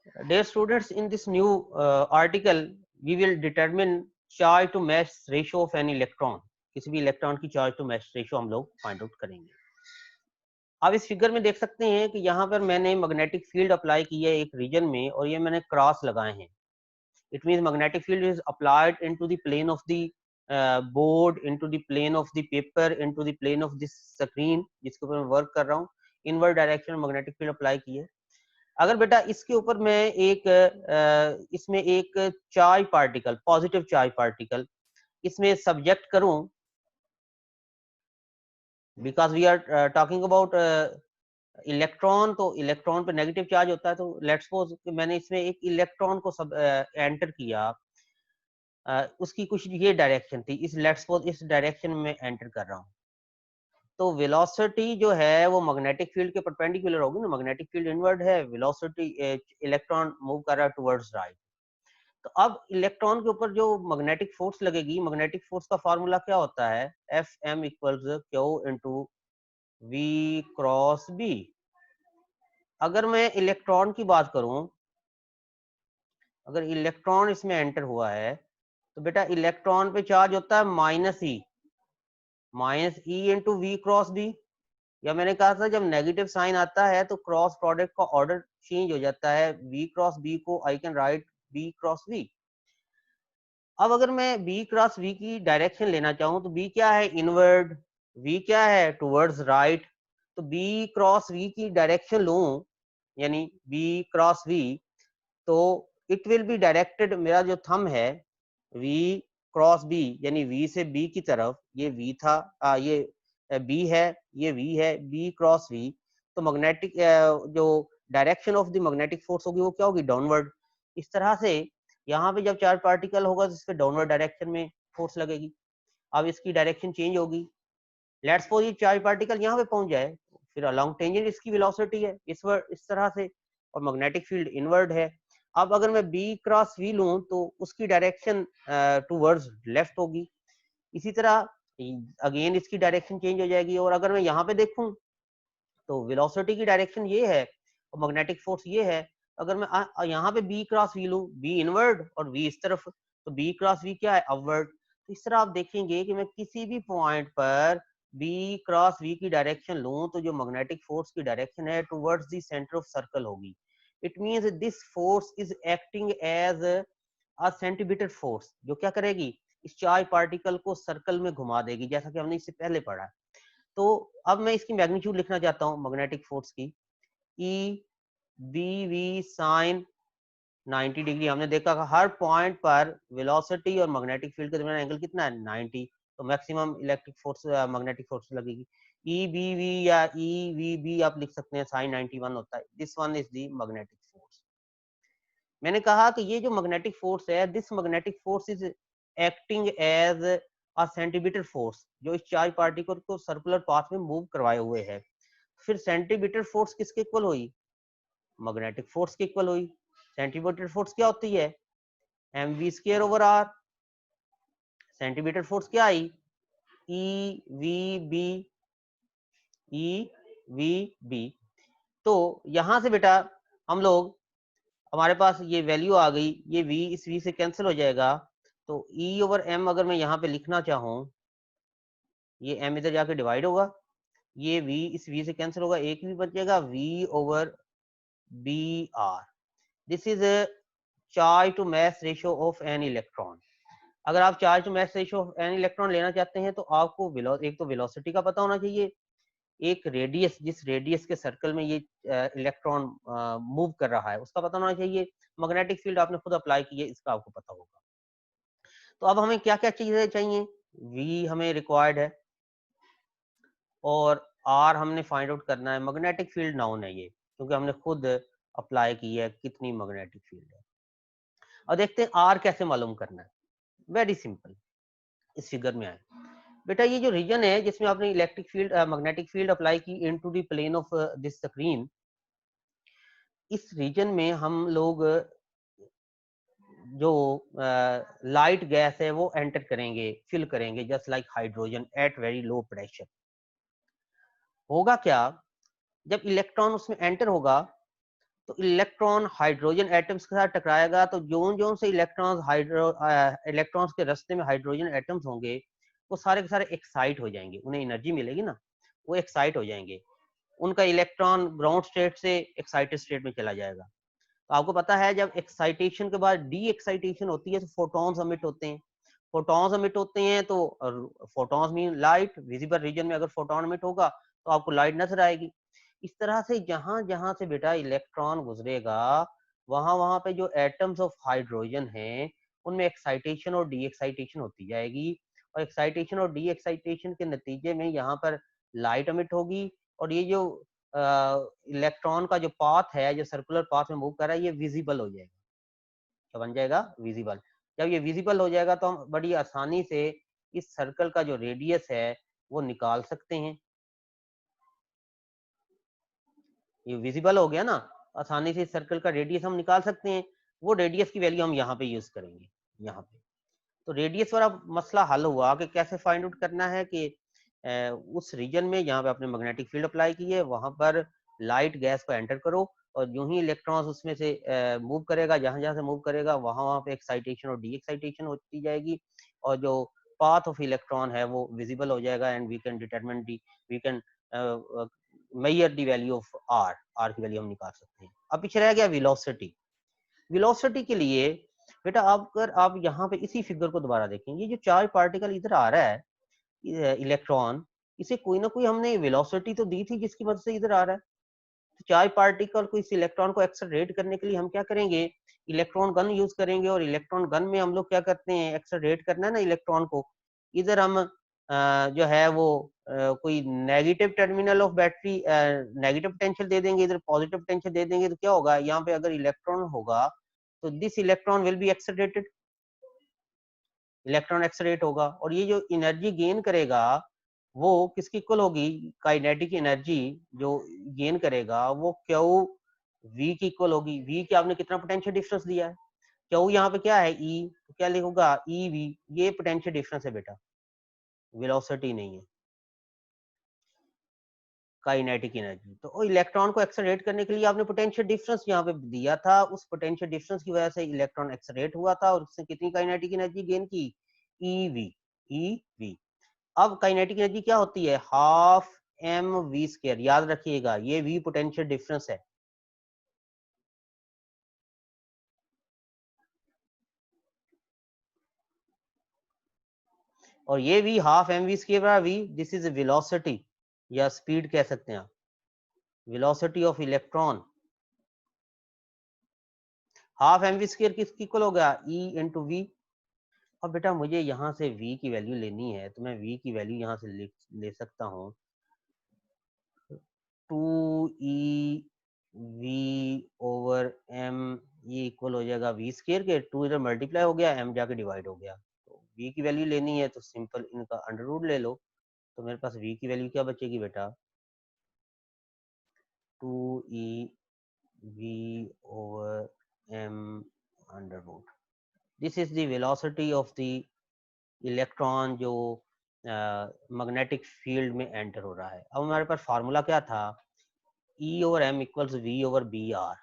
Dear students, in this new article, we will determine charge to mass ratio of an electron. किसी भी electron की charge to mass ratio हम लोग find out करेंगे. अब इस फिगर में देख सकते हैं कि यहाँ पर मैंने मैग्नेटिक फील्ड अप्लाई की है एक रीजन में, और ये मैंने क्रॉस लगाए हैं. It means magnetic field is applied into the plane of the board, into the plane of the paper, into the plane of this screen जिसके ऊपर मैं वर्क कर रहा हूँ. इनवर्ड डायरेक्शन में मैग्नेटिक फील्ड अप्लाई की है. अगर बेटा इसके ऊपर मैं एक इसमें एक charge particle, positive charge particle इसमें सब्जेक्ट करूं, because we are talking about electron, तो इलेक्ट्रॉन पे नेगेटिव चार्ज होता है. तो लेट्स सपोज मैंने इसमें एक इलेक्ट्रॉन को सब एंटर किया, उसकी कुछ ये डायरेक्शन थी, इस लेट्स सपोज इस डायरेक्शन में एंटर कर रहा हूँ, तो वेलोसिटी जो है वो मैग्नेटिक फील्ड के परपेंडिकुलर होगी ना. मैग्नेटिक फील्ड इनवर्ड है, वेलोसिटी इलेक्ट्रॉन मूव कर रहा है टुवर्ड्स राइट. तो अब इलेक्ट्रॉन के ऊपर जो मैग्नेटिक फोर्स लगेगी, मैग्नेटिक फोर्स का फार्मूला क्या होता है? F M equals Q into V cross B. अगर मैं इलेक्ट्रॉन की बात करूं, अगर इलेक्ट्रॉन इसमें एंटर हुआ है तो बेटा इलेक्ट्रॉन पे चार्ज होता है minus E into V cross B. या मैंने कहा था जब नेगेटिव साइन आता है तो क्रॉस प्रोडक्ट का ऑर्डर चेंज हो जाता है. वी क्रॉस बी को I can write B cross V. अब अगर मैं b क्रॉस v की डायरेक्शन लेना चाहूं तो b क्या है? इनवर्ड. v क्या है? Towards right. तो b क्रॉस v की डायरेक्शन लूं, यानी b क्रॉस v, तो इट विल बी डायरेक्टेड, मेरा जो थंब है v क्रॉस b यानी v से b की तरफ, ये v था, ये b है, ये v है, b क्रॉस v. तो मैग्नेटिक जो direction of the magnetic force होगी वो क्या होगी? डाउनवर्ड. इस तरह से यहाँ पे जब चार्ज पार्टिकल होगा तो इस पे डाउनवर्ड डायरेक्शन में फोर्स लगेगी. अब इसकी डायरेक्शन चेंज होगी. लेट्स सपोज ये चार्ज पार्टिकल यहाँ पे पहुंच जाए, फिर अलोंग टेंजेंट इसकी वेलोसिटी है इस तरह से, और मैग्नेटिक फील्ड इनवर्ड है. अब अगर मैं b क्रॉस v लूं तो उसकी डायरेक्शन टूवर्ड्स लेफ्ट होगी. इसी तरह अगेन इसकी डायरेक्शन चेंज हो जाएगी. और अगर मैं यहाँ पे देखूं तो वेलोसिटी की डायरेक्शन ये है और मैग्नेटिक फोर्स ये है. अगर मैं यहाँ पे b क्रॉस v लूं, b इनवर्ड और v इस तरफ, तो b क्रॉस v क्या है? अपवर्ड. तो इस तरह आप देखेंगे कि मैं किसी भी पॉइंट पर b क्रॉस v की डायरेक्शन लूं तो जो मैग्नेटिक फोर्स की डायरेक्शन है towards the centre of circle होगी. It means this force is acting as a centimetre force, जो क्या करेगी? इस चार्ज पार्टिकल को सर्कल में घुमा देगी, जैसा कि हमने इससे पहले पढ़ा. तो अब मैं इसकी मैग्नीट्यूड लिखना चाहता हूँ मैग्नेटिक फोर्स की. E B v sine 90 degree. हमने देखा कि हर पॉइंट पर वेलोसिटी और मैग्नेटिक फील्ड के दरमियान एंगल कितना है? 90. तो maximum electric force magnetic force लगेगी. ई बी वी या ई वी बी आप लिख सकते हैं, साइन 91 होता है. This one is the magnetic force. मैंने कहा कि ये जो मैग्नेटिक फोर्स है, this magnetic force is acting as a centimetre force, जो इस चार्ज पार्टिकल को सर्कुलर पाथ में मूव करवाए हुए है. फिर सेंटीमीटर फोर्स किसके इक्वल हुई? मैग्नेटिक फोर्स के इक्वल हुई. सेंटीमीटर फोर्स क्या होती है? M we square over R. Centimetre force क्या आई? E v B. E v B. तो यहां से बेटा हम लोग, हमारे पास ये वैल्यू आ गई, ये v इस v से कैंसिल हो जाएगा. तो e ओवर m अगर मैं यहाँ पे लिखना चाहूँ, ये m इधर जाके डिवाइड होगा, ये v इस v से कैंसिल होगा, एक भी बचेगा, v over B R. This is charge to mass ratio of an electron. अगर आप charge to mass ratio of an electron लेना चाहते हैं तो आपको एक तो वेलोसिटी का पता होना चाहिए, एक रेडियस, जिस रेडियस के सर्कल में ये इलेक्ट्रॉन मूव कर रहा है उसका पता होना चाहिए. मैग्नेटिक फील्ड आपने खुद अप्लाई की है, इसका आपको पता होगा. तो अब हमें क्या क्या चीजें चाहिए? v हमें रिक्वायर्ड है और r हमने फाइंड आउट करना है. मैग्नेटिक फील्ड नाउन है ये, क्योंकि हमने खुद अप्लाई की है कितनी मैग्नेटिक फील्ड है. और देखते हैं r कैसे मालूम करना है. Very simple. इस फिगर में आए बेटा, ये जो रीजन है जिसमें आपने electric field magnetic field apply की into the plane of this screen, इस रीजन में हम लोग जो लाइट गैस है वो एंटर करेंगे, फिल करेंगे, just like hydrogen at very low pressure. होगा क्या? जब इलेक्ट्रॉन उसमें एंटर होगा तो इलेक्ट्रॉन हाइड्रोजन एटम्स के साथ टकराएगा, तो जोन से इलेक्ट्रॉन्स के रास्ते में हाइड्रोजन एटम्स होंगे, वो सारे के सारे एक्साइट हो जाएंगे, उन्हें एनर्जी मिलेगी ना, वो एक्साइट हो जाएंगे, उनका इलेक्ट्रॉन ग्राउंड स्टेट से एक्साइटेड स्टेट में चला जाएगा। तो आपको पता है जब एक्साइटेशन के बाद डी एक्साइटेशन होती है तो फोटॉन्स अमिट होते हैं, फोटॉन्स अमिट होते हैं तो photons mean light, visible region में अगर फोटॉन अमिट होगा तो आपको लाइट नजर आएगी। इस तरह से जहां जहां से बेटा इलेक्ट्रॉन गुजरेगा वहां वहां पे जो एटम्स ऑफ हाइड्रोजन हैं उनमें एक्साइटेशन और डी एक्साइटेशन होती जाएगी, और एक्साइटेशन और डी एक्साइटेशन के नतीजे में यहाँ पर लाइट अमिट होगी, और ये जो इलेक्ट्रॉन का जो पाथ है, जो सर्कुलर पाथ में मूव कर रहा है, ये विजिबल हो जाएगा। क्या बन जाएगा? विजिबल। जब ये विजिबल हो जाएगा तो हम बड़ी आसानी से इस सर्कल का जो रेडियस है वो निकाल सकते हैं। ये विजिबल हो गया ना, आसानी से सर्कल का रेडियस हम निकाल सकते हैं। वो रेडियस की वैल्यू हम यहाँ पे यूज करेंगे। यहाँ पे तो रेडियस वाला मसला हल हुआ कि कैसे फाइंड आउट करना है कि उस रीजन में जहाँ पे आपने मैग्नेटिक फील्ड अप्लाई की है वहां पर लाइट गैस को एंटर करो, और जो ही इलेक्ट्रॉन्स उसमें से मूव करेगा, जहां जहां से मूव करेगा वहां वहां पे एक्साइटेशन और डी एक्साइटेशन होती जाएगी, और जो पाथ ऑफ इलेक्ट्रॉन है वो विजिबल हो जाएगा, and we can determine the, we can measure the value of R, R की वैल्यू हम निकाल सकते हैं। अब पीछे रह गया वेलोसिटी। वेलोसिटी के लिए बेटा अगर आप यहाँ पे इसी फिगर को दोबारा देखेंगे, जो चार्ज पार्टिकल इधर आ रहा है इलेक्ट्रॉन, इसे कोई ना कोई हमने वेलोसिटी तो दी थी जिसकी मदद से इधर आ रहा है। तो चार्ज पार्टिकल को, इस इलेक्ट्रॉन को एक्सेलरेट करने के लिए हम क्या करेंगे? इलेक्ट्रॉन गन यूज करेंगे, और इलेक्ट्रॉन गन में हम लोग क्या करते हैं, एक्सेलरेट करना है ना इलेक्ट्रॉन को। इधर हम जो है वो कोई negative terminal of battery negative potential दे देंगे, इधर पॉजिटिव पोटेंशियल दे देंगे, तो क्या होगा, यहाँ पे अगर इलेक्ट्रॉन होगा तो this electron will be accelerated, electron accelerate होगा, और ये जो एनर्जी गेन करेगा वो किसकी इक्वल होगी? काइनेटिक एनर्जी जो गेन करेगा वो क्यू वी की इक्वल होगी। वी की आपने कितना पोटेंशियल डिफरेंस दिया है? क्यू यहाँ पे क्या है? ई, तो क्या लिखूंगा? ई वी, ये पोटेंशियल डिफरेंस है बेटा, वेलोसिटी नहीं है, काइनेटिक एनर्जी। तो इलेक्ट्रॉन को एक्सेलरेट करने के लिए आपने पोटेंशियल डिफरेंस यहाँ पे दिया था, उस पोटेंशियल डिफरेंस की वजह से इलेक्ट्रॉन एक्सेलरेट हुआ था, और उसने कितनी काइनेटिक एनर्जी गेन की? E V, E V. अब काइनेटिक एनर्जी क्या होती है? हाफ एम वी स्क्वायर, याद रखिएगा ये वी पोटेंशियल डिफरेंस है। और ये V half M we square V, this is velocity या स्पीड कह सकते हैं आप, velocity of electron. Half M we square किसकी इक्वल हो गया? E into V. अब बेटा मुझे यहाँ से v की वैल्यू लेनी है, तो मैं v की वैल्यू यहाँ से ले सकता हूँ, 2e v ओवर m, ये इक्वल हो जाएगा v स्क्वायर के, 2 इधर मल्टीप्लाई हो गया, m जाके डिवाइड हो गया। तो v की वैल्यू लेनी है तो सिंपल इनका अंडर रूट ले लो, तो मेरे पास v की वैल्यू क्या बचेगी बेटा? 2e v over m under root. This is the velocity of the electron जो मैग्नेटिक फील्ड में एंटर हो रहा है। अब हमारे पास फार्मूला क्या था? E over m equals v over B R,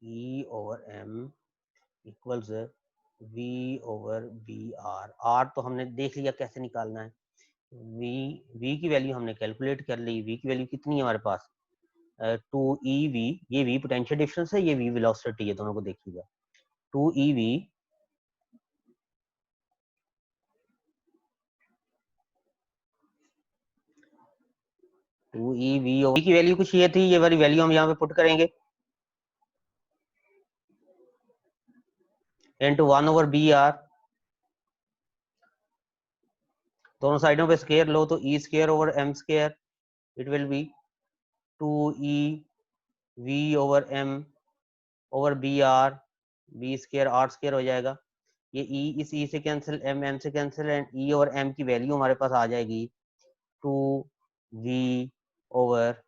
E over m equals v over B R. R तो हमने देख लिया कैसे निकालना है, v की वैल्यू हमने कैलकुलेट कर ली। v की वैल्यू कितनी है हमारे पास? 2ev, ये v पोटेंशियल डिफरेंस है, ये v वेलोसिटी है, दोनों को देखिएगा। 2ev 2ev की वैल्यू कुछ ये थी, ये वाली वैल्यू हम यहाँ पे पुट करेंगे, इंटू 1 ओवर बी आर, दोनों साइडों पे स्क्वायर लो तो e square over m square, it will be 2e v over m over B R, B square R square हो जाएगा, ये e इस e से कैंसिल, m से कैंसिल, एंड e और m की वैल्यू हमारे पास आ जाएगी 2v over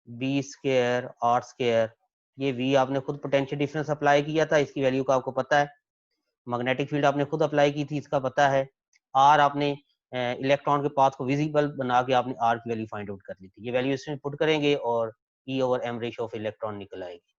B square R square. ये v आपने खुद पोटेंशियल डिफरेंस अप्लाई किया था, इसकी वैल्यू का आपको पता है, मैग्नेटिक फील्ड आपने खुद अप्लाई की थी, इसका पता है। आर आपने इलेक्ट्रॉन के पाथ को विजिबल बना के आपने आर की वैल्यू फाइंड आउट कर ली थी, ये वैल्यू इसमें पुट करेंगे और E/m रेशियो ऑफ इलेक्ट्रॉन निकल आएगी।